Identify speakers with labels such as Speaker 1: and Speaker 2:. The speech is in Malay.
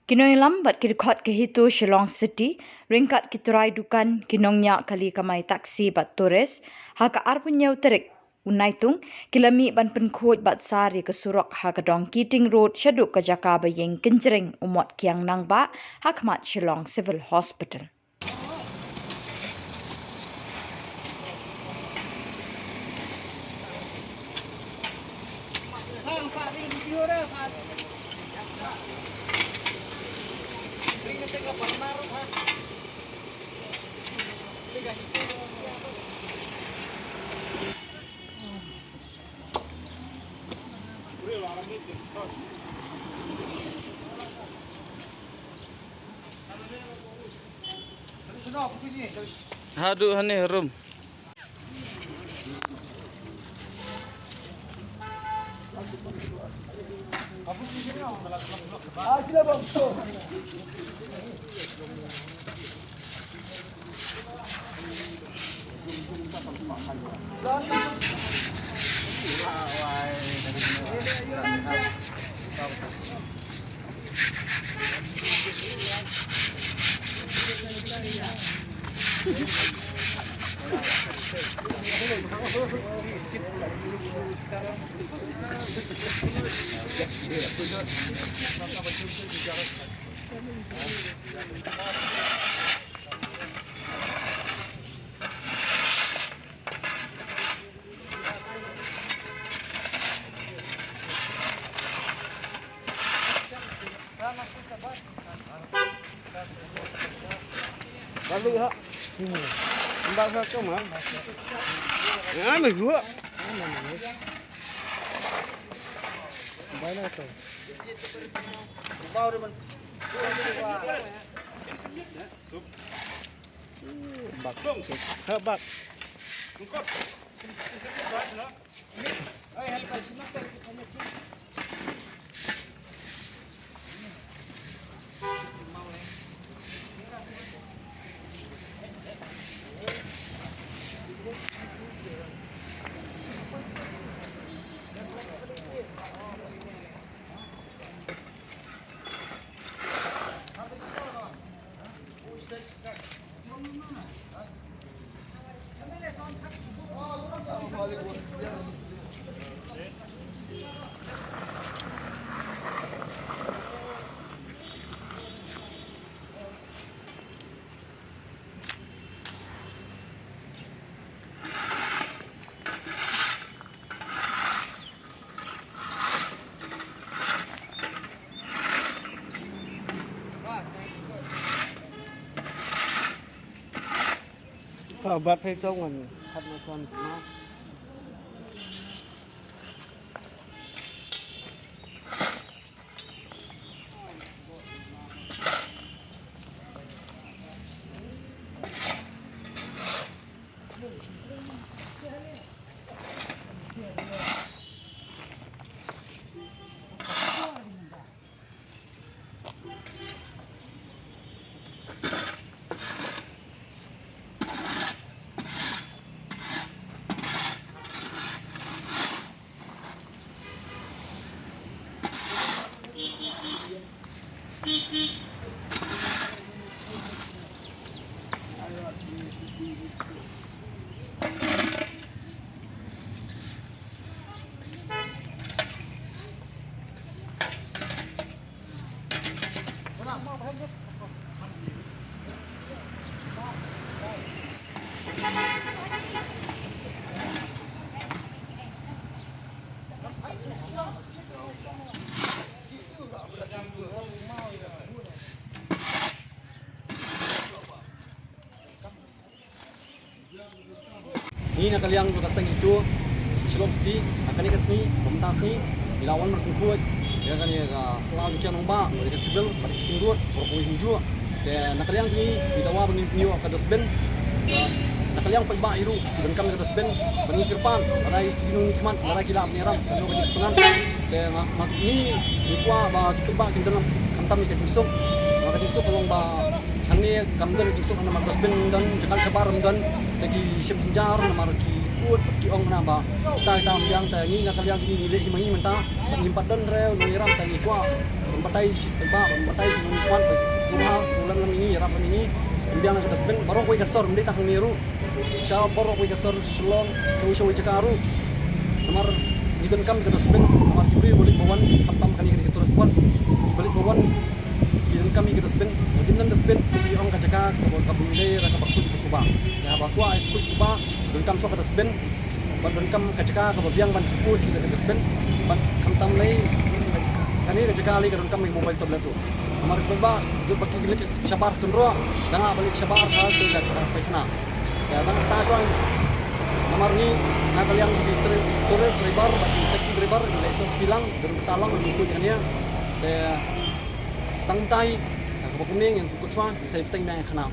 Speaker 1: Kinoy lambat kirkot kehitu Shillong City, ringkat kiturai dukan kinongnya kali kamay taksi bat turis, haka arpunyau terik. Unaitung, kilami ban penkuat bat sari ke surok haka dong Keating Road syaduk ke Jakaba yang kenjering umot kiang nangba, hakmat Shillong Civil Hospital.
Speaker 2: Hadu hani harum. Balik ha. Mbak satu mah. Ya, mah gua. Baiklah tu. Bau depan. Bak. Ha bak. Tungkot. Ai help sini. Bat hay trong mình thật là còn nó. Ini nak kalian tu kasang itu Shillong City akan ni kasni pementas ni dilawan berkuat ya kan ya lawan kian nomba mereka sibil pada tinggur berpuluh hijau dan nak kalian ni dilawan berniu akan dosben nak kalian pegba iru dan kami ke dosben bernikir pan pada ginung nikmat pada kilap merah dan bagi sepengan dan mak ni ikwa ba kita kita dalam kantam ni kejingsuk maka jingsuk tolong ba Hani kamdan jingsuk nama dosben dan jakal sabar dan lagi siap senjar nama lagi kuat pergi orang nama kita yang tanya nak kalian ini nilai himangi mentah dan 4 dan rel mengiram tanya kuat batai tempat batai kuat semua bulan ini rap ini biang ke dasben baru koi gasor mendita kang niru siapa baru koi gasor Shillong kau cakaru nomor itu kam ke dasben nomor kibri balik bawan hatam kani ke terus buat balik bawan kirim kami ke dasben mungkin dasben di orang kacaka ke kabunde raka baktu di subah ya bakwa ikut subah dan kam sok ke dasben ban kam kacaka ke biang ban sepuluh sih ke dasben ban kam lay kani kacaka lay ke kam mobile tablet tu nomor kedua itu bagi gilit sabar tunro dan balik sabar hal tu dan pekna ya dan taswan nomor ni nak yang di turis driver bagi taxi driver nilai 100 bilang gerung talang untuk dia tangtai kuning yang tukut swa saya tengah yang kena